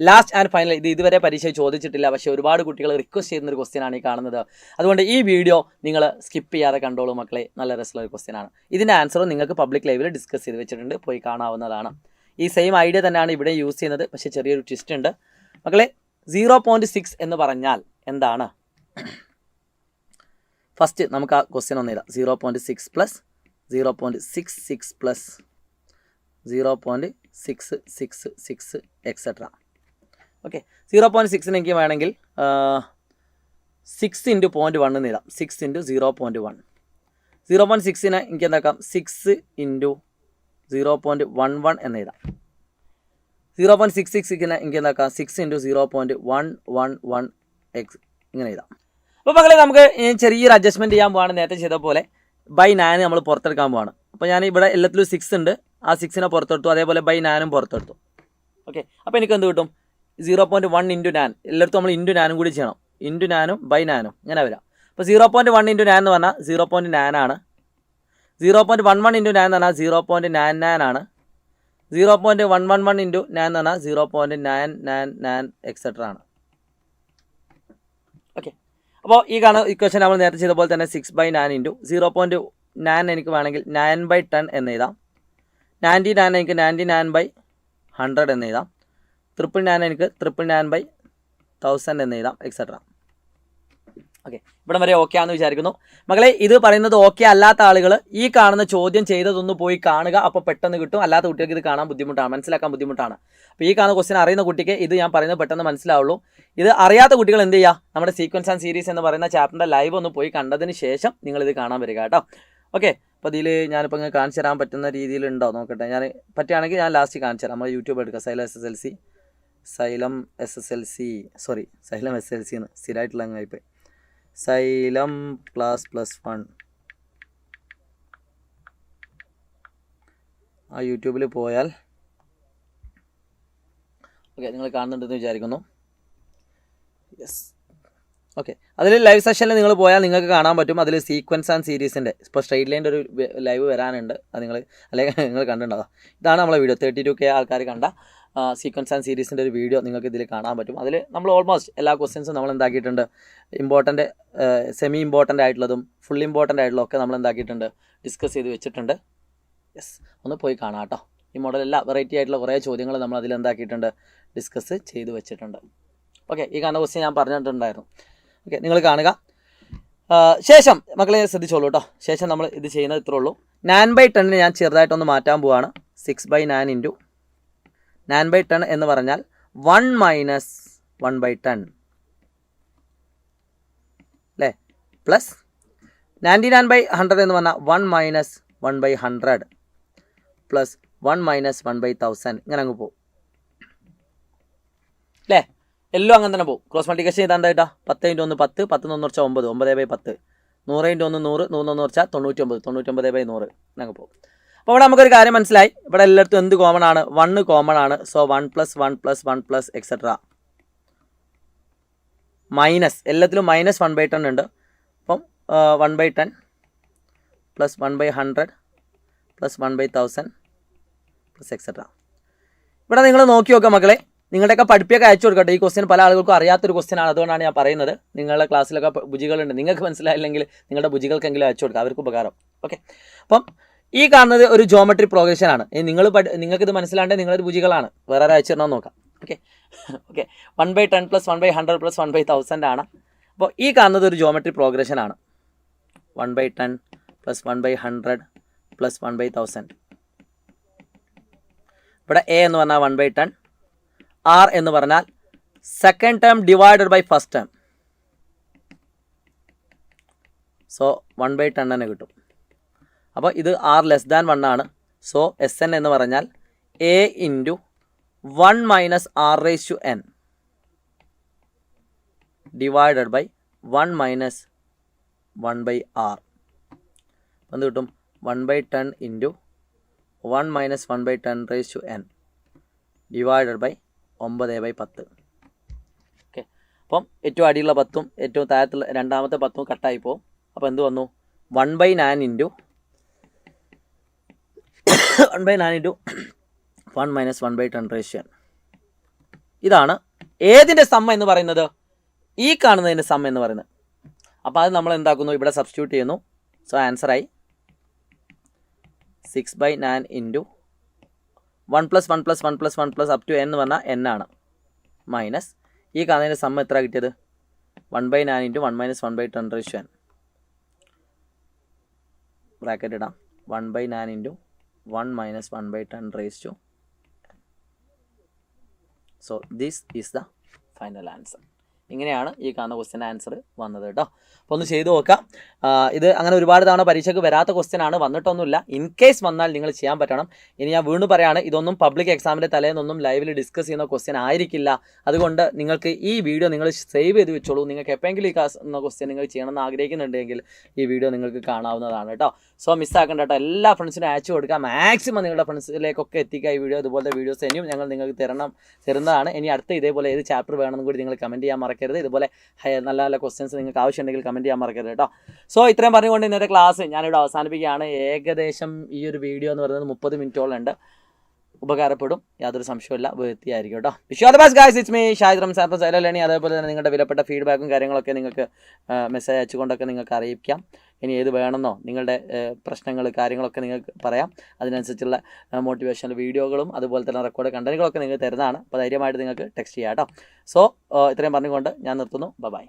ലാസ്റ്റ് ആൻഡ് ഫൈനൽ, ഇത് ഇതുവരെ പരീക്ഷ ചോദിച്ചിട്ടില്ല, പക്ഷേ ഒരുപാട് കുട്ടികൾ റിക്വസ്റ്റ് ചെയ്യുന്നൊരു ക്വസ്റ്റ്യനാണ് ഈ കാണുന്നത്. അതുകൊണ്ട് ഈ വീഡിയോ നിങ്ങൾ സ്കിപ്പ് ചെയ്യാതെ കണ്ടോളൂ മക്കളെ. നല്ല രസമുള്ള ഒരു ക്വസ്റ്റ്യനാണ്. ഇതിൻ്റെ ആൻസറും നിങ്ങൾക്ക് പബ്ലിക് ലൈവിൽ ഡിസ്കസ് ചെയ്ത് വെച്ചിട്ടുണ്ട്. പോയി കാണാവുന്നതാണ്. ഈ സെയിം ഐഡിയ തന്നെയാണ് ഇവിടെ യൂസ് ചെയ്യുന്നത്. പക്ഷേ ചെറിയൊരു ട്വിസ്റ്റ് ഉണ്ട് മക്കളെ. 0.6 എന്ന് പറഞ്ഞാൽ എന്താണ്? ഫസ്റ്റ് നമുക്ക് ആ ക്വസ്റ്റ്യൻ ഒന്ന് എഴുതാം. 0.6 പ്ലസ് 0.66 പ്ലസ് 0.666 എക്സെട്ര. ഓക്കെ. 0.6 എനിക്ക് വേണമെങ്കിൽ 6 × 0.1 എന്ന് എഴുതാം. 6 × 0.1. 0.6നെ എനിക്ക് എന്താക്കാം? 6 × 0.11 എന്ന് എഴുതാം. 0.66നെ എനിക്ക് എന്താക്കാം? 6 × 0.111x ഇങ്ങനെ എഴുതാം. അപ്പോൾ മക്കളെ നമുക്ക് ചെറിയൊരു അഡ്ജസ്റ്റ്മെൻറ്റ് ചെയ്യാൻ പോവാണ്. നേരത്തെ ചെയ്ത പോലെ /9 നമ്മൾ പുറത്തെടുക്കാൻ പോവാണ്. അപ്പോൾ ഞാൻ ഇവിടെ എല്ലാത്തിലും 6 ഉണ്ട്. ആ 6നെ പുറത്തെടുത്തു. അതേപോലെ /9ഉം പുറത്തെടുത്തു. ഓക്കെ. അപ്പോൾ എനിക്ക് എന്ത് കിട്ടും? 0.1 × 9. എല്ലായിടത്തും നമ്മൾ ×9 കൂടി ചെയ്യണം. ×9ഉം /9ഉം ഇങ്ങനെ വരാം. അപ്പോൾ 0.1 × 9 എന്ന് പറഞ്ഞാൽ 0.9 ആണ്. 0.11 × 9 എന്ന് പറഞ്ഞാൽ 0.99 ആണ്. 0.111 × 9 എന്ന് പറഞ്ഞാൽ 0.999 എക്സെട്ര ആണ്. ഓക്കെ. അപ്പോൾ ഈ കാണുന്ന ഇക്വേഷൻ നമ്മൾ നേരത്തെ ചെയ്ത പോലെ തന്നെ 6/9 × 0.9 എനിക്ക് വേണമെങ്കിൽ 9/10 എന്ന് എഴുതാം. 99 എനിക്ക് 99/100 എന്ന് എഴുതാം. 999 എനിക്ക് 999/1000 എന്ന് എഴുതാം എക്സെട്ര. ഓക്കെ. ഇവിടെ വരെ ഓക്കെ ആണെന്ന് വിചാരിക്കുന്നു മക്കളെ. ഇത് പറയുന്നത് ഓക്കെ അല്ലാത്ത ആളുകൾ ഈ കാണുന്ന ചോദ്യം ചെയ്തതൊന്ന് പോയി കാണുക. അപ്പോൾ പെട്ടെന്ന് കിട്ടും. അല്ലാത്ത കുട്ടികൾക്ക് ഇത് കാണാൻ ബുദ്ധിമുട്ടാണ്, മനസ്സിലാക്കാൻ ബുദ്ധിമുട്ടാണ്. അപ്പോൾ ഈ കാണുന്ന ക്വസ്റ്റ്യൻ അറിയുന്ന കുട്ടിക്ക് ഇത് ഞാൻ പറയുന്നത് പെട്ടെന്ന് മനസ്സിലാവുള്ളൂ. ഇത് അറിയാത്ത കുട്ടികൾ എന്ത് ചെയ്യുക? നമ്മുടെ സീക്വൻസ് ആൻഡ് സീരീസ് എന്ന് പറയുന്ന ചാപ്റ്ററിൻ്റെ ലൈവ് ഒന്ന് പോയി കണ്ടതിന് ശേഷം നിങ്ങളിത് കാണാൻ വരിക കേട്ടോ. ഓക്കെ. അപ്പോൾ ഇതിൽ ഞാനിപ്പോൾ ഇങ്ങനെ കാണിച്ചു തരാൻ പറ്റുന്ന രീതിയിലുണ്ടോ നോക്കട്ടെ. ഞാൻ പറ്റുകയാണെങ്കിൽ ഞാൻ ലാസ്റ്റ് കാണിച്ചു തരാം. നമ്മൾ യൂട്യൂബ് എടുക്കുക. സൈലം എസ് എൽ സി എന്ന് സ്ഥിരമായിട്ടുള്ള അങ്ങായിപ്പോയി. സൈലം ++1 ആ യൂട്യൂബിൽ പോയാൽ ഓക്കെ നിങ്ങൾ കാണുന്നുണ്ടെന്ന് വിചാരിക്കുന്നു. യെസ്. ഓക്കെ, അതിൽ ലൈവ് സെഷനിൽ നിങ്ങൾ പോയാൽ നിങ്ങൾക്ക് കാണാൻ പറ്റും. അതിൽ സീക്വൻസ് ആൻഡ് സീരീസിൻ്റെ ഇപ്പോൾ സ്ട്രെയിറ്റ് ലൈൻ്റെ ഒരു ലൈവ് വരാനുണ്ട്. അത് അല്ലെങ്കിൽ നിങ്ങൾ കണ്ടിട്ടുണ്ടാകും. ഇതാണ് നമ്മളെ വീഡിയോ 32K ആൾക്കാർ കണ്ട സീക്വൻസ് ആൻഡ് സീരീസിൻ്റെ ഒരു വീഡിയോ നിങ്ങൾക്ക് ഇതിൽ കാണാൻ പറ്റും. അതിൽ നമ്മൾ ഓൾമോസ്റ്റ് എല്ലാ ക്വസ്റ്റ്യൻസും നമ്മൾ എന്താക്കിയിട്ടുണ്ട്, ഇമ്പോർട്ടൻ്റ്, സെമി ഇമ്പോർട്ടൻ്റ് ആയിട്ടുള്ളതും ഫുൾ ഇമ്പോർട്ടൻ്റ് ആയിട്ടുള്ളതും ഒക്കെ നമ്മൾ എന്താക്കിയിട്ടുണ്ട്, ഡിസ്കസ് ചെയ്ത് വെച്ചിട്ടുണ്ട്. യെസ്, ഒന്ന് പോയി കാണാം കേട്ടോ. ഈ മോഡലെല്ലാം വെറൈറ്റി ആയിട്ടുള്ള കുറേ ചോദ്യങ്ങൾ നമ്മൾ അതിൽ എന്താക്കിയിട്ടുണ്ട്, ഡിസ്കസ് ചെയ്ത് വെച്ചിട്ടുണ്ട്. ഓക്കെ, ഈ കാണുന്ന ക്വസ്റ്റ്യൻ ഞാൻ പറഞ്ഞിട്ടുണ്ടായിരുന്നു. ഓക്കെ, നിങ്ങൾ കാണുക. ശേഷം മക്കളെ ശ്രദ്ധിച്ചോളൂ കേട്ടോ. ശേഷം നമ്മൾ ഇത് ചെയ്യുന്നത് ഇത്രേ ഉള്ളൂ. 9/10 ഞാൻ ചെറുതായിട്ടൊന്ന് മാറ്റാൻ പോവാണ്. 6/9 ഇൻറ്റു 9/10 എന്ന് പറഞ്ഞാൽ 1 മൈനസ് 1/10 അല്ലേ, പ്ലസ് 99/100 എന്ന് പറഞ്ഞാൽ 1 മൈനസ് 1/100 പ്ലസ് 1 മൈനസ് 1/1000. ഇങ്ങനെ അങ്ങ് പോകും അല്ലേ, എല്ലാം അങ്ങനെ തന്നെ പോകും. ക്രോസ് മൾട്ടിപ്ലിക്കേഷൻ ചെയ്താൽ എന്തായിട്ടാ, 10 × 1 10, 10 1 9, 9/10, 100 × 1 100, 100 1 99, 99/100 അങ്ങ് പോകും. അപ്പോൾ ഇവിടെ നമുക്കൊരു കാര്യം മനസ്സിലായി. ഇവിടെ എല്ലായിടത്തും എന്ത് കോമൺ ആണ്, 1 കോമൺ ആണ്. സോ 1 + 1 + 1 + എക്സെട്ര മൈനസ്, എല്ലാത്തിലും മൈനസ് 1/10 ഉണ്ട്. അപ്പം 1/10 പ്ലസ് 1/100 പ്ലസ് 1/1000 പ്ലസ് എക്സെട്ര. ഇവിടെ നിങ്ങൾ നോക്കി നോക്കുക മക്കളെ, നിങ്ങളുടെയൊക്കെ പഠിപ്പിയൊക്കെ അയച്ചു കൊടുക്കട്ടെ. ഈ ക്വസ്റ്റ്യൻ പല ആളുകൾക്കും അറിയാത്തൊരു ക്വസ്റ്റ്യൻ ആണ്, അതുകൊണ്ടാണ് ഞാൻ പറയുന്നത്. നിങ്ങളുടെ ക്ലാസ്സിലൊക്കെ ബുജികളുണ്ട്, നിങ്ങൾക്ക് മനസ്സിലായില്ലെങ്കിൽ നിങ്ങളുടെ ബുജികൾക്കെങ്കിലും അയച്ചു കൊടുക്കുക, അവർക്ക് ഉപകാരം. ഓക്കെ, അപ്പം ഈ കാണുന്നത് ഒരു ജോമെട്രി പ്രോഗ്രഷൻ ആണ്. നിങ്ങൾക്കിത് മനസ്സിലാണ്ട് നിങ്ങളൊരു ബുജികളാണ്, വേറെ ആരും അയച്ചു തരണമെന്ന് നോക്കാം. ഓക്കെ ഓക്കെ, 1/10 പ്ലസ് 1/100 പ്ലസ് 1/1000 ആണ്. അപ്പോൾ ഈ കാണുന്നത് ഒരു ജോമെട്രി പ്രോഗ്രഷൻ ആണ്. 1/10 പ്ലസ് 1/100 പ്ലസ് 1/1000. ഇവിടെ എ എന്ന് പറഞ്ഞാൽ 1/10, ആർ എന്ന് പറഞ്ഞാൽ second term divided by first term. So 1/10 തന്നെ കിട്ടും. അപ്പോൾ ഇത് r <1 ആണ്. സോ Sn എന്ന് പറഞ്ഞാൽ a into 1 minus r⁻n divided by 1 minus 1/r. എന്ത് കിട്ടും, 1/10 into 1 minus 1/10⁻n divided by 9/10. Okay, അപ്പം ഏറ്റവും അടിയുള്ള 10ഉം ഏറ്റവും താഴത്തുള്ള രണ്ടാമത്തെ 10ഉം കട്ടായി പോകും. അപ്പോൾ എന്ത് വന്നു, 1/9 ഇൻറ്റു 1 മൈനസ് 1/10⁻n. ഇതാണ് ഏതിൻ്റെ സം എന്ന് പറയുന്നത്, ഈ കാണുന്നതിൻ്റെ സം എന്ന് പറയുന്നത്. അപ്പോൾ അത് നമ്മൾ എന്താക്കുന്നു, ഇവിടെ സബ്സ്റ്റിറ്റ്യൂട്ട് ചെയ്യുന്നു. സോ ആൻസറായി 6/9 ഇൻറ്റു 1 + 1 + 1 + 1 + അപ് ടു n എന്ന് പറഞ്ഞാൽ n ആണ്, മൈനസ് ഈ കാണുന്നതിൻ്റെ സം എത്ര കിട്ടിയത്, 1/9 ഇൻറ്റു 1 മൈനസ് 1/10⁻n. ബ്രാക്കറ്റ് ഇടാം, 1/9 into 1 minus 1/10⁻n. So this is the final answer. ഇങ്ങനെയാണ് ഈ കാണുന്ന ക്വസ്റ്റ്യൻ ആൻസർ വന്നത് കേട്ടോ. അപ്പോൾ ഒന്ന് ചെയ്ത് നോക്കാം. ഇത് അങ്ങനെ ഒരുപാട് തവണ പരീക്ഷയ്ക്ക് വരാത്ത ക്വസ്റ്റ്യൻ ആണ്, വന്നിട്ടൊന്നുമില്ല. ഇൻ കേസ് വന്നാൽ നിങ്ങൾ ചെയ്യാൻ പറ്റണം. ഇനി ഞാൻ വീണ്ടും പറയുകയാണ്, ഇതൊന്നും പബ്ലിക് എക്സാമിൻ്റെ തലേന്നൊന്നും ലൈവിൽ ഡിസ്കസ് ചെയ്യുന്ന ക്വസ്റ്റ്യൻ ആയിരിക്കില്ല. അതുകൊണ്ട് നിങ്ങൾക്ക് ഈ വീഡിയോ നിങ്ങൾ സേവ് ചെയ്ത് വെച്ചോളൂ. നിങ്ങൾക്ക് എപ്പോഴെങ്കിലും ഈ ക്വസ്റ്റ്യൻ നിങ്ങൾ ചെയ്യണമെന്ന് ആഗ്രഹിക്കുന്നുണ്ടെങ്കിൽ ഈ വീഡിയോ നിങ്ങൾക്ക് കാണാവുന്നതാണ് കേട്ടോ. സോ മിസ്സാക്കണ്ട കേട്ടോ. എല്ലാ ഫ്രണ്ട്സിനും അയച്ചു കൊടുക്കുക. മാക്സിമം നിങ്ങളുടെ ഫ്രണ്ട്സിലേക്കൊക്കെ എത്തിക്കുക ഈ വീഡിയോ. അതുപോലെ വീഡിയോസ് ഇനിയും ഞങ്ങൾ നിങ്ങൾക്ക് തരുന്നതാണ്. ഇനി അടുത്ത ഇതേപോലെ ഏത് ചാപ്റ്റർ വേണമെന്നും കൂടി നിങ്ങൾ കമൻറ്റ് ചെയ്യാൻ മറക്കരുത്. ഇതുപോലെ നല്ല നല്ല ക്വസ്റ്റ്യൻസ് നിങ്ങൾക്ക് ആവശ്യമുണ്ടെങ്കിൽ കമൻറ്റ് ചെയ്യാൻ മറക്കരുത് കേട്ടോ. സോ ഇത്രയും പറഞ്ഞുകൊണ്ട് ഇന്നത്തെ ക്ലാസ് ഞാനിവിടെ അവസാനിപ്പിക്കുകയാണ്. ഏകദേശം ഈ ഒരു വീഡിയോ എന്ന് പറയുന്നത് 30 മിനിറ്റോളം ഉണ്ട്. ഉപകാരപ്പെടും, യാതൊരു സംശയമില്ല, വൃത്തിയായിരിക്കും കേട്ടോ. Wish you all the best guys. It's me Shahid Ramzan from silent learning. അതേപോലെ തന്നെ നിങ്ങളുടെ വിലപ്പെട്ട ഫീഡ്ബാക്കും കാര്യങ്ങളൊക്കെ നിങ്ങൾക്ക് മെസ്സേജ് അയച്ചുകൊണ്ടൊക്കെ നിങ്ങൾക്ക് അറിയിക്കാം. ഇനി ഏത് വേണമെന്നോ നിങ്ങളുടെ പ്രശ്നങ്ങൾ കാര്യങ്ങളൊക്കെ നിങ്ങൾക്ക് പറയാം. അതിനനുസരിച്ചുള്ള മോട്ടിവേഷണൽ വീഡിയോകളും അതുപോലെ തന്നെ റെക്കോർഡ് കണ്ടന്റുകളൊക്കെ നിങ്ങൾക്ക് തരുന്നതാണ്. അപ്പോൾ ധൈര്യമായിട്ട് നിങ്ങൾക്ക് ടെക്സ്റ്റ് ചെയ്യാം കേട്ടോ. സോ ഇത്രയും പറഞ്ഞുകൊണ്ട് ഞാൻ നിർത്തുന്നു. ബൈ.